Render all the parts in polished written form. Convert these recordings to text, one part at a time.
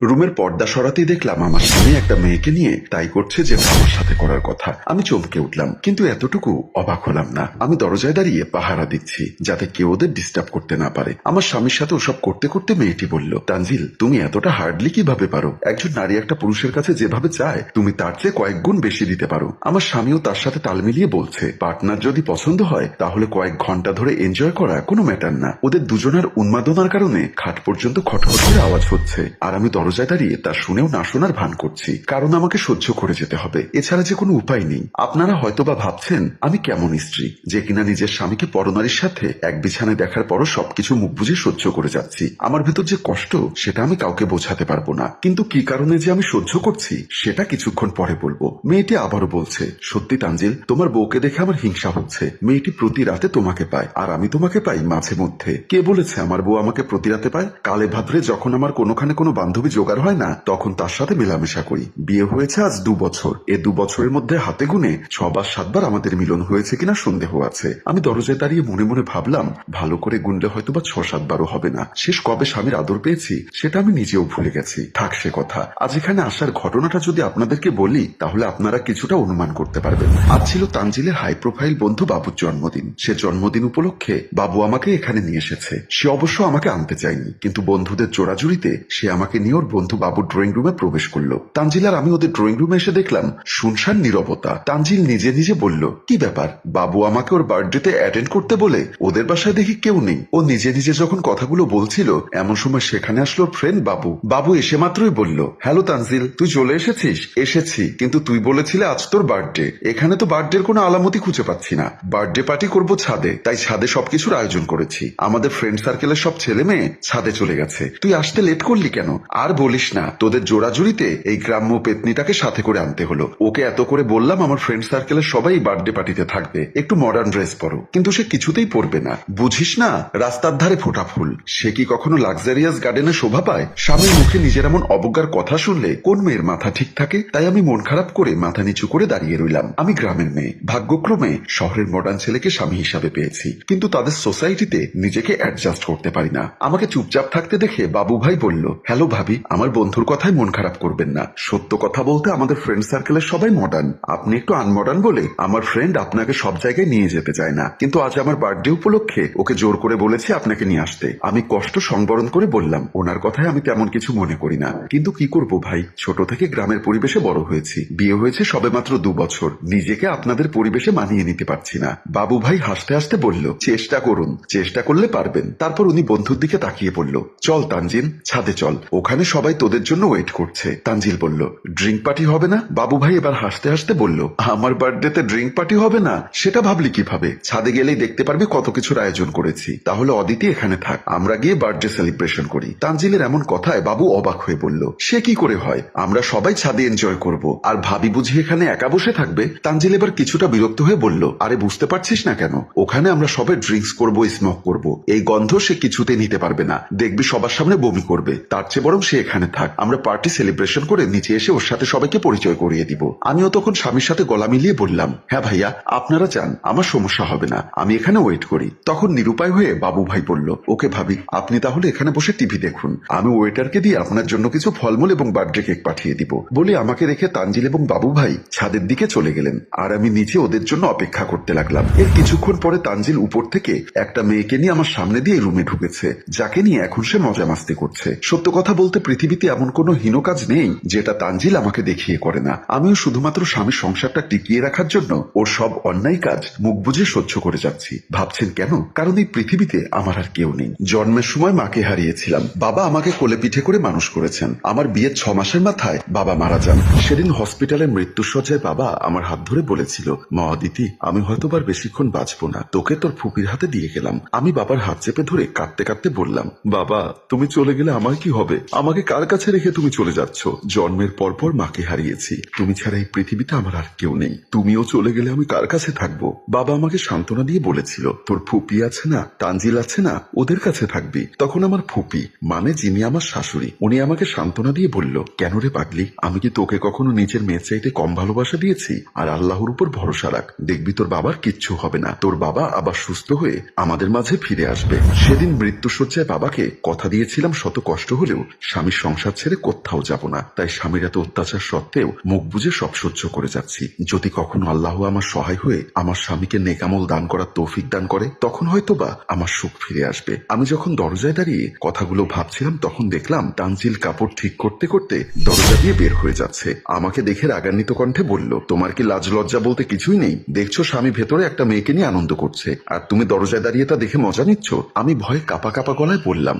রুমের পর্দা সরাতেই দেখলাম আমার স্বামী একটা মেয়েকে নিয়ে তাই করছে যেটা আমার সাথে করার কথা। আমি চমকে উঠলাম, কিন্তু এতটুকু অবাক হলাম না। আমি দরজায় দাঁড়িয়ে পাহারা দিচ্ছি যাতে কেউ ওদের ডিস্টার্ব করতে না পারে। আমার স্বামীর সাথে ওসব করতে করতে মেয়েটি বলল, তানজিল তুমি এতটা হার্ডলি কিভাবে পারো? একজন নারী একটা পুরুষের কাছে যেভাবে চায় তুমি তার চেয়ে কয়েক গুণ বেশি দিতে পারো। আমার স্বামীও তার সাথে তাল মিলিয়ে বলছে, পার্টনার যদি পছন্দ হয় তাহলে কয়েক ঘন্টা ধরে এনজয় করা কোনো ম্যাটার না। ওদের দুজনের উন্মাদনার কারণে খাট পর্যন্ত খটখট করে আওয়াজ হচ্ছে, আর আমি দরজায় দাঁড়িয়ে তা শুনেও না শোনার ভান করছি, কারণ আমাকে সহ্য করে যেতে হবে। এছাড়া যে কোনো উপায় নেই। আপনারা হয়তোবা ভাবছেন আমি কেমন স্ত্রী যে কিনা নিজের স্বামীকে পরনারীর সাথে এক বিছানায় দেখার পরও সবকিছু মুখ বুঝে সহ্য করে যাচ্ছি। আমার ভেতর যে কষ্ট সেটা আমি কাউকে বোঝাতে পারবো না, কিন্তু কি কারণে যে আমি সহ্য করছি সেটা কিছুক্ষণ পরে বলবো। মেয়েটি আবারও বলছে, সত্যি তানজিল তোমার বউকে দেখে আমার হিংসা হচ্ছে। মেয়েটি প্রতি রাতে তোমাকে পায় আর আমি তোমাকে পাই মাঝে মধ্যে। কে বলেছে আমার বউ আমাকে প্রতি রাতে পায়? কালে ভাদ্রে যখন আমার কোনোখানে কোনো বান্ধবী জোগাড় হয় না তখন তার সাথে মেলামেশা করি। বিয়ে হয়েছে আজ 2 বছর। এ 2 বছরের মধ্যে হাতে গুনে 6 বার 7 বার আমাদের মিলন হয়েছে কিনা সন্দেহ আছে। আমি দরজায় দাঁড়িয়ে মনে মনে ভাবলাম, ভালো করে গুনলে হয়তো বা 6-7 বারও হবে না। শেষ কবে স্বামীর আদর পেয়েছি সেটা আমি নিজেও ভুলে গেছি। থাক সে কথা। আজ এখানে আসার ঘটনাটা যদি আপনাদেরকে বলি তাহলে আপনারা কিছুটা অনুমান করতে পারবেন। আজ ছিল তানজিলের হাই প্রোফাইল বন্ধু বাবুর জন্মদিন। সে জন্মদিন উপলক্ষে বাবু আমাকে এখানে নিয়ে এসেছে। সে অবশ্য আমাকে আনতে চায়নি, কিন্তু বন্ধুদের জোড়াজুড়িতে সে আমাকে নিয়ে ওর বন্ধু বাবুর ড্রয়িং রুমে প্রবেশ করলো। তানজিল আর আমি ওদের ড্রয়িং রুমে এসে দেখলাম শুনশান নীরবতা। তানজিল নিজে নিজে বলল, কি ব্যাপার? বাবু আমাকে ওর বার্থডেতে অ্যাটেন্ড করতে বলে ওদের বাসায় দেখি কেউ নেই। ও নিজে নিজে যখন কথাগুলো বলছিল এমন সময় সেখানে আসলো ফ্রেন্ড বাবু। বাবু এসে মাত্রই বলল, হ্যালো তানজিল, তুই চলে এসেছিস? এসেছি, কিন্তু তুই বলেছিলে আজ তোর বার্থডে। এখানে তো বার্থডের কোনো আলামতি খুঁজে পাচ্ছি না। বার্থডে পার্টি করবো ছাদে, তাই ছাদে সবকিছুর আয়োজন করেছি। আমাদের ফ্রেন্ড সার্কেলের সব ছেলে মেয়ে ছাদে চলে গেছে। তুই আসতে লেট করলি কেন? আর বলিস না, তোদের জোড়াজুড়িতে এই গ্রাম্য পেতনিটাকে সাথে করে আনতে হলো। ওকে এত করে বললাম আমার ফ্রেন্ড সার্কেলের সবাই বার্থডে পার্টিতে থাকবে, একটু মডার্ন ড্রেস পরো, কিন্তু সে কিছুতেই পরবে না। বুঝিস না, রাস্তার ধারে ফোটা ফুল, সে কি কখনো লাক্সারিয়াস গার্ডেনে শোভা পায়? স্বামীর মুখে নিজের এমন অবজ্ঞার কথা শুনলে কোন মেয়ের মাথা ঠিক থাকে? তাই আমি মন খারাপ করে মাথা নিচু করে দাঁড়িয়ে রইলাম। আমি গ্রামের মেয়ে, ভাগ্যক্রমে শহরের মডার্ন ছেলেকে স্বামী হিসাবে পেয়েছি, কিন্তু তাদের সোসাইটিতে নিজেকে অ্যাডজাস্ট করতে পারি না। আমাকে চুপচাপ থাকতে দেখে বাবু ভাই বলল, হ্যালো ভাবি, আমার বন্ধুর কথায় মন খারাপ করবেন না। সত্য কথা বলতে আমাদের ফ্রেন্ড সার্কেলের সবাই মডার্ন, আপনি একটু আনমডার্ন বলে আমার ফ্রেন্ড আপনাকে সব জায়গায় নিয়ে যেতে চায় না। কিন্তু আজ আমার বার্থডে উপলক্ষে ওকে জোর করে বলেছি আপনাকে নিয়ে আসতে। আমি কষ্ট সংবরণ করে বললাম, ওনার কথায় আমি তেমন কিছু মনে করি না, কিন্তু কি করব ভাই, ছোট থেকে গ্রামের পরিবেশে বড় হয়েছি। বিয়ে হয়েছে সবে মাত্র 2 বছর, নিজেকে আপনাদের পরিবেশে মানিয়ে নিতে পারছি না। বাবু ভাই হাসতে হাসতে বলল, চেষ্টা করুন, চেষ্টা করলে পারবেন। তারপর উনি বন্ধুর দিকে তাকিয়ে বলল, চল তানজিল, ছাদে চল, ওখানে সবাই তোদের জন্য ওয়েট করছে। তানজিল বলল, ড্রিঙ্ক পার্টি হবে না? বাবু ভাই এবার হাসতে হাসতে বলল, আমার বার্থডেতে ড্রিঙ্ক পার্টি হবে না সেটা ভাবলি কিভাবে? ছাদে গেলেই দেখতে পারবি কত কিছুর আয়োজন করেছি। তাহলে অদিতি এখানে থাক, আমরা গিয়ে বার্থডে সেলিব্রেশন করি। তানজিলের এমন কথায় বাবু অবাক হয়ে বলল, সে কি করে হয়? আমরা সবাই ছাদে এনজয় করব, আর ভাবি বুঝি এখানে একা বসে থাকবে? তানজিল এবার কিছুটা বিরক্ত হয়ে বলল, আরে বুঝতে পারছিস না কেন? ওখানে আমরা সবাই ড্রিঙ্কস করব, স্মোক করব। এই গন্ধ সে কিছুতে নিতে পারবে না, দেখবি সবার সামনে বমি করবে। তার চেয়ে বরং সে এখানে থাক, আমরা পার্টি সেলিব্রেশন করে নিচে এসে ওর সাথে সবাইকে পরিচয় করিয়ে দিব। আমিও তখন স্বামীর সাথে গলা মিলিয়ে বললাম, হ্যাঁ ভাইয়া, আপনারা যান, আমার সমস্যা হবে না, আমি এখানে ওয়েট করি। তখন নিরুপায় হয়ে বাবু ভাই বলল, ওকে ভাবি, আপনি তাহলে এখানে বসে টিভি দেখুন, আমি ওয়েটারকে দিয়ে আপনার জন্য কিছু ফলমূল এবং বার্থডে কেক পাঠিয়ে দিব। বলে আমাকে রেখে তানজিল এবং বাবু ভাই ছাদের দিকে চলে গেলেন, আর আমি নিচে ওদের জন্য অপেক্ষা করতে লাগলাম। এর কিছুক্ষণ পরে তানজিল উপর থেকে একটা মেয়েকে নিয়ে আমার সামনে দিয়ে রুমে ঢুকেছে, যাকে নিয়ে এখন সে মজা মাস্তি করছে। সত্য কথা বলতে পৃথিবীতে এমন কোনো হীন কাজ নেই যেটা তানজিল আমাকে দেখিয়ে করে না। আমিও শুধুমাত্র স্বামীর সংসারটা টিকিয়ে রাখার জন্য ওর সব অন্যায় কাজ মুখ বুঝে সহ্য করে যাচ্ছি। ভাবছেন কেন? কারণ এই পৃথিবীতে আমার আর কেউ নেই। জন্মের সময় মাকে হারিয়েছিলাম, বাবা আমাকে কোলে পিঠে করে মানুষ করেছেন। আমার বিয়ের 6 মাসের মাথায় বাবা মারা যান। সেদিন হসপিটালে মৃত্যুশয্যায় বাবা আমার হাত ধরে বলেছিল, মা অদিতি, আমি হয়তোবার বেশিক্ষণ বাঁচবো না, তোকে তোর ফুপির হাতে দিয়ে গেলাম। আমি বাবার হাত চেপে ধরে কাঁদতে কাঁদতে বললাম, বাবা তুমি চলে গেলে আমার কি হবে? আমাকে কার কাছে রেখে তুমি চলে যাচ্ছ? জন্মের পরপর মাকে হারিয়েছি, তুমি ছাড়া এই পৃথিবীতে আমার আর কেউ নেই। তুমিও চলে গেলে আমি কার কাছে থাকবো? বাবা আমাকে সান্ত্বনা দিয়ে বলেছিল, তোর ফুপি আছে না, তানজিল আছে না, ওদের কাছে থাকবি। তখন আমার ফুপি, মানে যিনি আমার শাশুড়ি, উনি আমাকে সান্ত্বনা দিয়ে বলল, কেন রে পাগলি, আমি কি তোকে কখনো নিজের মেয়ের চাইতে কম ভালোবাসা দিয়েছি? আর আল্লাহর উপর ভরসা রাখ, দেখবি তোর বাবার কিচ্ছু হবে না, তোর বাবা আবার সুস্থ হয়ে আমাদের মাঝে ফিরে আসবে। সেদিন মৃত্যুশয্যায় বাবাকে কথা দিয়েছিলাম শত কষ্ট হলেও স্বামী স্বামীর সংসার ছেড়ে কোথাও যাব না, তাই স্বামীর এত অত্যাচার সত্ত্বেও মুখ বুজে সব সহ্য করে যাচ্ছি। যদি কখনো আল্লাহ আমার সহায় হয়ে আমার স্বামীকে নেকামল দান করার তৌফিক দান করে, তখন হয়তোবা আমার সুখ ফিরে আসবে। আমি যখন দরজায় দাঁড়িয়ে কথাগুলো ভাবছিলাম, তখন দেখলাম তানজিল কাপড় ঠিক করতে করতে দরজা দিয়ে বের হয়ে যাচ্ছে। আমাকে দেখে রাগান্বিত কণ্ঠে বলল, তোমার কি লাজ লজ্জা বলতে কিছুই নেই? দেখছো স্বামী ভেতরে একটা মেয়েকে নিয়ে আনন্দ করছে, আর তুমি দরজায় দাঁড়িয়ে তা দেখে মজা নিচ্ছ? আমি ভয়ে কাপা কাপা গলায় বললাম,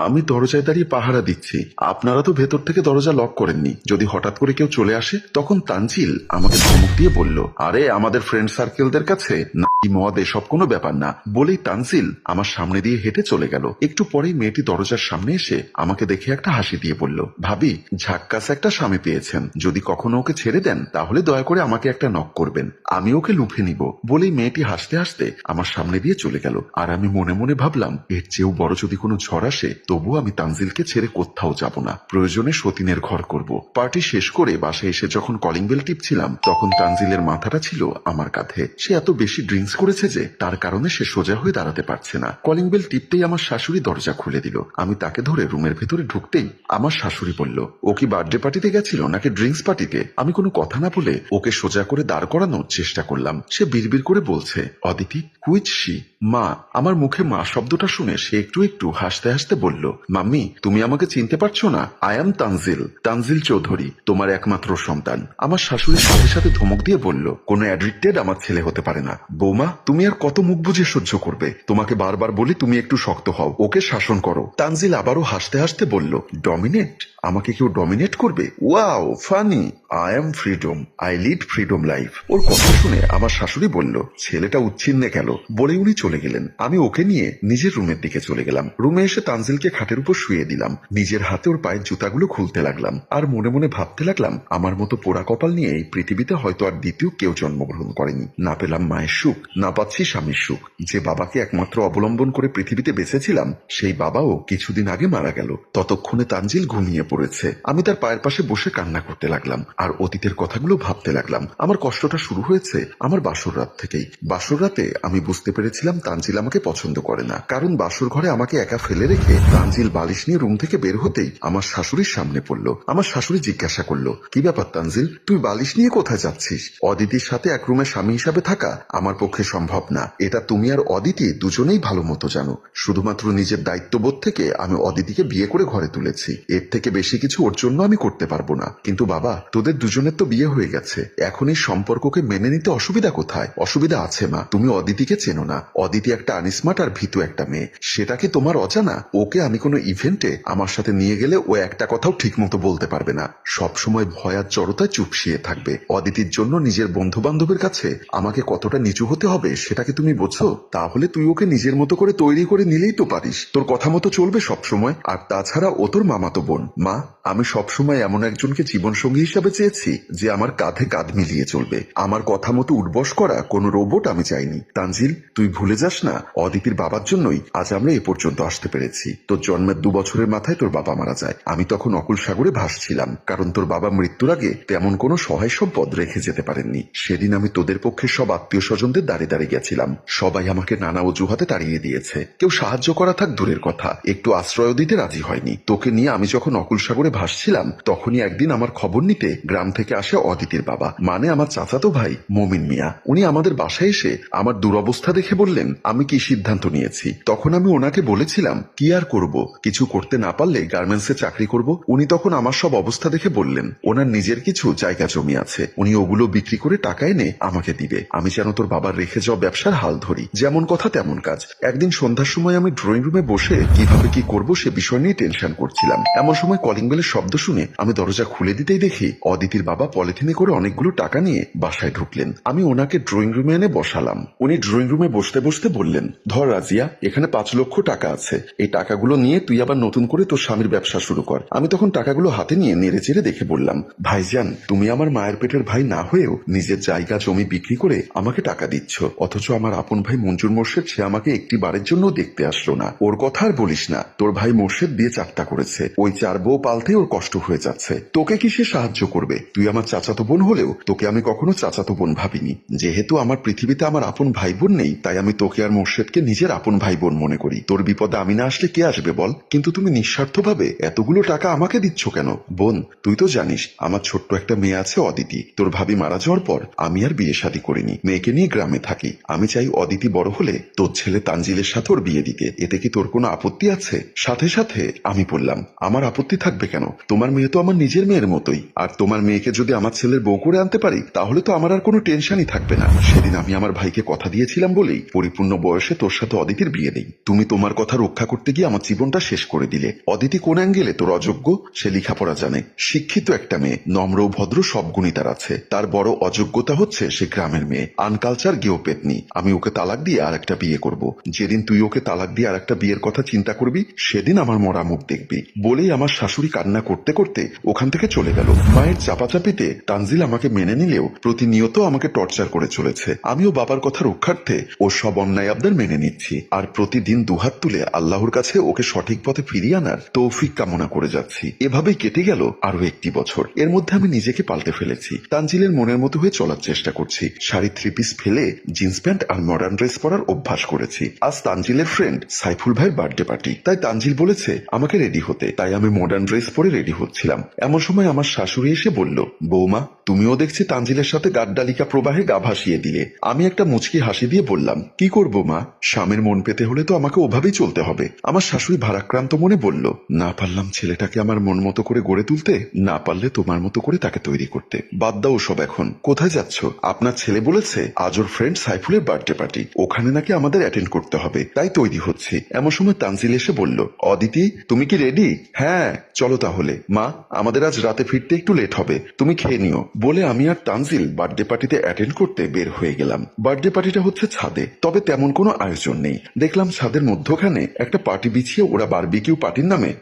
আমি দরজায় দাঁড়িয়ে পাহারা দিচ্ছি, আপনারা তো ভেতর থেকে দরজা লক করেননি, যদি হঠাৎ করে কেউ চলে আসে। তখন তানজিল আমাকে ধমক দিয়ে বলল, আরে আমাদের ফ্রেন্ড সার্কেলদের কাছে নাকি মদ এসব কোনো ব্যাপার না। বলেই তানজিল আমার সামনে দিয়ে হেঁটে চলে গেল। একটু পরেই মেয়েটি দরজার সামনে এসে আমাকে দেখে একটা হাসি দিয়ে বলল, ভাবি ঝাক্কাস একটা স্বামী পেয়েছেন, যদি কখনো ওকে ছেড়ে দেন তাহলে দয়া করে আমাকে একটা নক করবেন, আমি ওকে লুফে নিব। বলেই মেয়েটি হাসতে হাসতে আমার সামনে দিয়ে চলে গেল। আর আমি মনে মনে ভাবলাম, এর চেয়েও বড় যদি কোনো ঝড় আসে তবুও আমি তানজিলকে ছেড়ে কোথাও যাব না, প্রয়োজনে সতীনের ঘর করব। পার্টি শেষ করে বাসায় এসে যখন কলিং বেল টিপছিলাম, তখন তানজিলের মাথাটা ছিল আমার কাঁধে। সে এত বেশি ড্রিঙ্কস করেছে যে তার কারণে সে সোজা হয়ে দাঁড়াতে পারছে না। কলিং বেল টিপতেই আমার শাশুড়ি দরজা খুলে দিল। আমি তাকে ধরে রুমের ভেতরে ঢুকতেই আমার শাশুড়ি বলল, ও কি বার্থডে পার্টিতে গেছিল নাকি ড্রিঙ্কস পার্টিতে? আমি কোনো কথা না বলে ওকে সোজা করে দাঁড় করানোর চেষ্টা করলাম। সে বিড়বিড় করে বলছে, অদিতি হুইচ শি? মা। আমার মুখে মা শব্দটা শুনে সে একটু একটু হাসতে হাসতে বলল, মাম্মি তুমি আমাকে চিনতে পারছো না? আই এম তানজিল, তানজিল চৌধুরী, তোমার একমাত্র সন্তান। আমার শাশুড়ির সাথে সাথে ধমক দিয়ে বলল, কোনো অ্যাডিক্টেড আমার ছেলে হতে পারে না। বৌমা তুমি আর কত মুখ বুঝে সহ্য করবে? তোমাকে বারবার বলি তুমি একটু শক্ত হও, ওকে শাসন করো। তানজিল আবারও হাসতে হাসতে বলল, ডমিনেট? আমাকে কেউ ডমিনেট করবে? Wow funny, I am freedom, I lead freedom life. ওর কথা শুনে আমার শাশুড়ি বলল, ছেলেটা উচ্ছিন্নে গেল। বলে উনি চলে গেলেন। আমি ওকে নিয়ে নিজের রুমের দিকে চলে গেলাম। রুমে এসে তানজিলকে খাটের উপর শুয়ে দিলাম। নিজের হাতে ওর পায়ের জুতাগুলো খুলতে লাগলাম। আর মনে মনে ভাবতে লাগলাম, আমার মতো পোড়া কপাল নিয়ে এই পৃথিবীতে হয়তো আর দ্বিতীয় কেউ জন্মগ্রহণ করেনি। না পেলাম মায়ের সুখ, না পাচ্ছি স্বামীর সুখ। যে বাবাকে একমাত্র অবলম্বন করে পৃথিবীতে বেঁচেছিলাম, সেই বাবাও কিছুদিন আগে মারা গেল। ততক্ষণে তানজিল ঘুমিয়ে পড়েছে। আমি তার পায়ের পাশে বসে কান্না করতে লাগলাম আর অতীতের কথাগুলো ভাবতে লাগলাম। আমার কষ্টটা শুরু হয়েছে আমার বাসর রাত থেকেই। বাসর রাতে আমি বুঝতে পেরেছিলাম তানজিল আমাকে পছন্দ করে না, কারণ বাসর ঘরে আমাকে একা ফেলে রেখে তানজিল বালিশ নিয়ে রুম থেকে বের হতেই আমার শাশুড়ির সামনে পড়ল। আমার শাশুড়ি জিজ্ঞাসা করলো, কি ব্যাপার তানজিল, তুই বালিশ নিয়ে কোথায় যাচ্ছিস? অদিতির সাথে এক রুমে স্বামী হিসাবে থাকা আমার পক্ষে সম্ভব না, এটা তুমি আর অদিতি দুজনেই ভালো মতো জানো। শুধুমাত্র নিজের দায়িত্ববোধ থেকে আমি অদিতিকে বিয়ে করে ঘরে তুলেছি, এর থেকে বেশি কিছু ওর জন্য আমি করতে পারবো না। কিন্তু বাবা, তোদের দুজনের তো বিয়ে হয়ে গেছে, এখন এই সম্পর্ককে মেনে নিতে অসুবিধা কোথায়? অসুবিধা আছে মা, তুমি অদিতিকে চেনো না। অদিতি একটা আনস্মার্ট আর ভীতু একটা মেয়ে, সেটা কি তোমার অজানা? ওকে আমি কোনো ইভেন্টে আমার সাথে নিয়ে গেলে ও একটা কথাও ঠিক মতো বলতে পারবে না, সব সময় ভয় আর জড়তায় চুপসিয়ে থাকবে। অদিতির জন্য নিজের বন্ধু বান্ধবের কাছে আমাকে কতটা নিচু হতে হবে সেটা কি তুমি বোঝো? তাহলে তুই ওকে নিজের মতো করে তৈরি করে নিলেই তো পারিস, তোর কথা মতো চলবে সব সময়। আর তাছাড়া ও তোর মামাতো বোন। মা, আমি সবসময় এমন একজনকে জীবনসঙ্গী হিসাবে চেয়েছি যে আমার কাঁধে কাঁধ মিলিয়ে চলবে। আমার কথা মতো উঠবস করা কোনো রোবট আমি চাইনি। তানজিল, তুই ভুলে যাস না, অদিতির বাবার জন্যই আজ আমরা এ পর্যন্ত আসতে পেরেছি। তোর জন্মের 2 বছরের মাথায় তোর বাবা মারা যায়। আমি তখন অকুল সাগরে ভাসছিলাম, কারণ তোর বাবা মৃত্যুর আগে তেমন কোনো সহায় সম্পদ রেখে যেতে পারেননি। সেদিন আমি তোদের পক্ষে সব আত্মীয় স্বজনদের দাঁড়িয়ে দাঁড়িয়ে গেছিলাম। সবাই আমাকে নানা অজুহাতে তাড়িয়ে দিয়েছে। কেউ সাহায্য করা থাক দূরের কথা, একটু আশ্রয় দিতে রাজি হয়নি। তোকে নিয়ে আমি যখন অকুল সাগরে ভাসছিলাম, তখনই একদিন আমার খবর নিতে গ্রাম থেকে আসে অদিতির বাবা, মানে আমার চাচাতো ভাই মমিন মিয়া। উনি আমাদের বাসায় এসে আমার দুরবস্থা দেখে বললেন আমি কি সিদ্ধান্ত নিয়েছি। তখন আমি ওনাকে বলেছিলাম, কি আর করব, কিছু করতে না পারলে গার্মেন্টসে চাকরি করব। উনি তখন আমার সব অবস্থা দেখে বললেন ওনার নিজের কিছু জায়গা জমি আছে, উনি ওগুলো বিক্রি করে টাকা এনে আমাকে দিবে। আমি যেন তোর বাবার রেখে যাওয়া ব্যবসার হাল ধরি। যেমন কথা তেমন কাজ। একদিন সন্ধ্যার সময় আমি ড্রয়িং রুমে বসে কিভাবে কি করব সে বিষয় নিয়ে টেনশন করছিলাম। এমন সময় কলিং বেলের শব্দ শুনে আমি দরজা খুলে দিতেই দেখি অদিতির বাবা পলিথিনে করে অনেকগুলো টাকা নিয়ে বাসায় ঢুকলেন। আমি ওনাকে ড্রয়িং রুমে এনে বসালাম। উনি ড্রয়িং রুমে বসতে বসতে বললেন, ধর রাজিয়া, এখানে 5 লক্ষ টাকা আছে, এই টাকাগুলো নিয়ে তুই আবার নতুন করে তোর স্বামীর ব্যবসা শুরু কর। আমি তখন টাকাগুলো হাতে নিয়ে নেড়ে চেড়ে দেখে বললাম, ভাইজান, তুমি আমার মায়ের পেটের ভাই না হয়েও নিজের জায়গা জমি বিক্রি করে আমাকে টাকা দিচ্ছ, অথচ আমার আপন ভাই মঞ্জুর মোর্শেদ সে আমাকে একটি বারের জন্য দেখতে আসলো না। ওর কথা আর বলিস না, তোর ভাই মোর্শেদ বিয়ে 4টা করেছে, ওই 4 বউ পালতে ওর কষ্ট হয়ে যাচ্ছে, তোকে কি সে সাহায্য করবে? করবে। তুই আমার চাচাতো বোন হলেও তোকে আমি কখনো চাচাতো বোন ভাবিনি। যেহেতু আমার পৃথিবীতে আমার আপন ভাই বোন নেই, তাই আমি তোকে আর মোর্শেদকে নিজের আপন ভাই বোন মনে করি। তোর বিপদে আমি না আসলে কে আসবে বল? কিন্তু তুমি নিঃস্বার্থভাবে এতগুলো টাকা আমাকে দিচ্ছ কেন? বোন, তুই তো জানিস আমার ছোট্ট একটা মেয়ে আছে অদিতি। তোর ভাবি মারা যাওয়ার পর আমি আর বিয়ে শাদী করিনি, মেয়েকে নিয়ে গ্রামে থাকি। আমি চাই অদিতি বড় হলে তোর ছেলে তানজিলের সাথে ওর বিয়ে দিতে। এতে কি তোর কোনো আপত্তি আছে? সাথে সাথে আমি বললাম, আমার আপত্তি থাকবে কেন? তোমার মেয়ে তো আমার নিজের মেয়ের মতোই। আর তোমার মেয়েকে যদি আমার ছেলের বউ করে আনতে পারি তাহলে তো আমার আর কোনো টেনশনই থাকবে না। সেদিন আমি আমার ভাইকে কথা দিয়েছিলাম বলেই পরিপূর্ণ বয়সে তোর সাথে অদিতির বিয়ে দেই। তুমি তোমার কথা রক্ষা করতে গিয়ে আমার জীবনটা শেষ করে দিলে। অদিতি কোন অ্যাঙ্গেলে তোর অযোগ্য? সে লেখাপড়া জানে, শিক্ষিত একটা মেয়ে, নম্র ও ভদ্র সব গুণই তার আছে। তার বড় অযোগ্যতা হচ্ছে সে গ্রামের মেয়ে, আনকালচার গেও পেতনি। আমি ওকে তালাক দিয়ে আর একটা বিয়ে করব। যেদিন তুই ওকে তালাক দিয়ে আর একটা বিয়ের কথা চিন্তা করবি সেদিন আমার মরা মুখ দেখবি। বলেই আমার শাশুড়ি কান্না করতে করতে ওখান থেকে চলে গেল। মায়ের চাপাচাপিতে তানজিল আমাকে মেনে নিলেও প্রতিনিয়ত আমাকে টর্চার করে চলেছে। আমিও বাবার কথা রক্ষার্থে ও সব অন্যায় আবদার মেনে নিচ্ছি, আর প্রতিদিন দুহাত তুলে আল্লাহর কাছে ওকে সঠিক পথে ফিরিয়ে আনার তৌফিক কামনা করে যাচ্ছি। এভাবেই কেটে গেল আরো একটি বছর। এর মধ্যে আমি নিজেকে পাল্টে ফেলেছি, তানজিলের মনের মতো হয়ে চলার চেষ্টা করছি। শাড়ি থ্রি পিস ফেলে জিন্স প্যান্ট আর মডার্ন ড্রেস পরার অভ্যাস করেছি। আজ তানজিলের ফ্রেন্ড সাইফুল ভাইয়ের বার্থডে পার্টি, তাই তানজিল বলেছে আমাকে রেডি হতে, তাই আমি মডার্ন ড্রেস পরে রেডি হচ্ছিলাম। এমন সময় আমার শাশুড়ি এসে বলল, বৌমা তুমিও দেখছি তানজিলের সাথে গাড্ডালিকা প্রবাহে গা ভাসিয়ে দিলে। আমি একটা মুচকি হাসি দিয়ে বললাম, কি করবো মা, স্বামীর মন পেতে হলে তো আমাকে ওভাবেই চলতে হবে। আমার শাশুড়ি ভারাক্রান্ত মনে বলল, না পারলাম ছেলেটাকে আমার মন মতো করে গড়ে তুলতে, না পারলে তোমার মতো করে তাকে তৈরি করতে। বাদ দাও সব এখন। কোথায় যাচ্ছ? আপনার ছেলে বলেছে আজ ওর ফ্রেন্ড সাইফুলের বার্থডে পার্টি, ওখানে নাকি আমাদের অ্যাটেন্ড করতে হবে, তাই তৈরি হচ্ছে। এমন সময় তানজিল এসে বলল, অদিতি তুমি কি রেডি? হ্যাঁ চলো তাহলে। মা আমাদের আজ রাতে ফিরতে একটু লেট হবে, তুমি খেয়ে নিও। বলে আমি আর তানজিল বার্থডে পার্টিতে অ্যাটেন্ড করতে বের হয়ে গেলাম। বার্থডে পার্টিটা হচ্ছে ছাদে, তবে তেমন কোনো আয়োজন নেই। দেখলাম ছাদের মধ্যখানে একটা পার্টি বিছিয়ে ওরা বারবিকিউ পার্টির নামে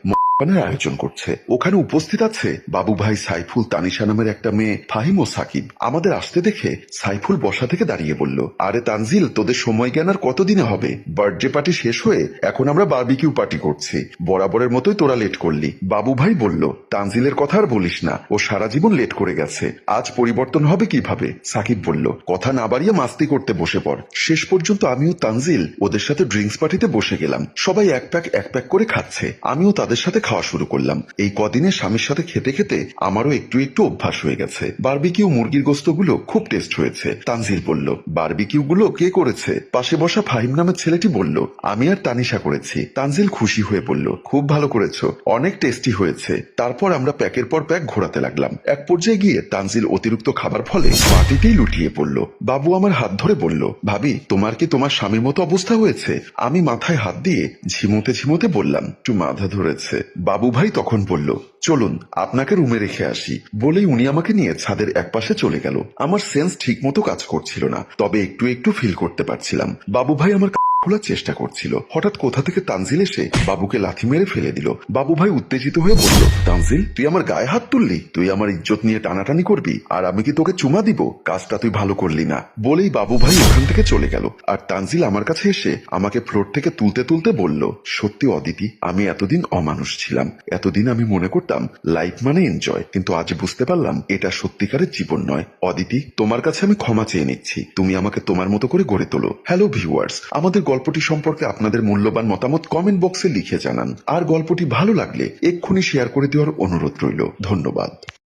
আয়োজন করছে। ওখানে উপস্থিত আছে বাবু ভাই, সাইফুল, তানিশা নামের একটা মেয়ে, ফাহিম ও সাকিব। আমাদের আসতে দেখে সাইফুল বসা থেকে দাঁড়িয়ে বলল, আরে তানজিল তোদের সময় জ্ঞান আর কতদিনে হবে? বার্থডে পার্টি শেষ হয়ে এখন আমরা বারবিকিউ পার্টি করছি, বরাবরের মতোই তোরা লেট করলি। বাবু ভাই বলল, তানজিলের কথা আর বলিস না, ও সারা জীবন লেট করে গেছে, আজ পরিবর্তন হবে কিভাবে? সাকিব বলল, কথা না বাড়িয়ে মাস্তি করতে বসে পড়। শেষ পর্যন্ত আমিও তানজিল ওদের সাথে ড্রিঙ্কস পার্টিতে বসে গেলাম। সবাই এক প্যাক করে খাচ্ছে, আমিও তাদের সাথে খাওয়া শুরু করলাম। এই কদিনে স্বামীর সাথে খেতে খেতে আমারও একটু একটু অভ্যাস হয়ে গেছে। বারবিকিউ মুরগির গোস্তগুলো খুব টেস্ট হয়েছে। তানজিল বলল, বারবিকিউ গুলো কে করেছে? পাশে বসা ফাহিম নামের ছেলেটি বলল, আমি আর তানিশা করেছি। তানজিল খুশি হয়ে বলল, খুব ভালো করেছো, অনেক টেস্টি হয়েছে। তারপর আমরা প্যাকের পর প্যাক ঘোরাতে লাগলাম। এক পর্যায়ে গিয়ে তানজিল অতিরিক্ত খাবার ফলে পার্টিতেই লুটিয়ে পড়ল। বাবু আমার হাত ধরে বলল, ভাবি তোমার কি তোমার স্বামীর মতো অবস্থা হয়েছে? আমি মাথায় হাত দিয়ে ঝিমোতে ঝিমোতে বললাম, একটু মাথা ধরেছে। বাবু ভাই তখন বলল, চলুন আপনাকে রুমে রেখে আসি। বলেই উনি আমাকে নিয়ে ছাদের একপাশে চলে গেল। আমার সেন্স ঠিক মতো কাজ করছিল না, তবে একটু একটু ফিল করতে পারছিলাম। বাবু ভাই আমার খোলার চেষ্টা করছিল। হঠাৎ কোথা থেকে তানজিল এসে বাবুকে লাথি মেরে ফেলে দিল। বাবু ভাই উত্তেজিত হয়ে বলল, তানজিল তুই আমার গায়ে হাত তুললি? তুই আমার ইজ্জত নিয়ে টানাটানি করবি আর আমি কি তোকে চুমা দিব? কাজটা তুই ভালো করলি না। বলেই বাবু ভাই ওখান থেকে চলে গেল। আর তানজিল আমার কাছে এসে আমাকে ফ্লোর থেকে তুলতে তুলতে বলল, সত্যি অদিতি আমি এতদিন অমানুষ ছিলাম। এতদিন আমি মনে করতাম লাইফ মানে এনজয়, কিন্তু আজ বুঝতে পারলাম এটা সত্যিকারের জীবন নয়। অদিতি তোমার কাছে আমি ক্ষমা চেয়ে নিচ্ছি, তুমি আমাকে তোমার মতো করে গড়ে তোলো। হ্যালো ভিউয়ার্স, আমাদের গল্পটি সম্পর্কে আপনাদের মূল্যবান মতামত কমেন্ট বক্সে লিখে জানান। আর গল্পটি ভালো লাগলে এক্ষুনি শেয়ার করে দেওয়ার অনুরোধ রইল। ধন্যবাদ।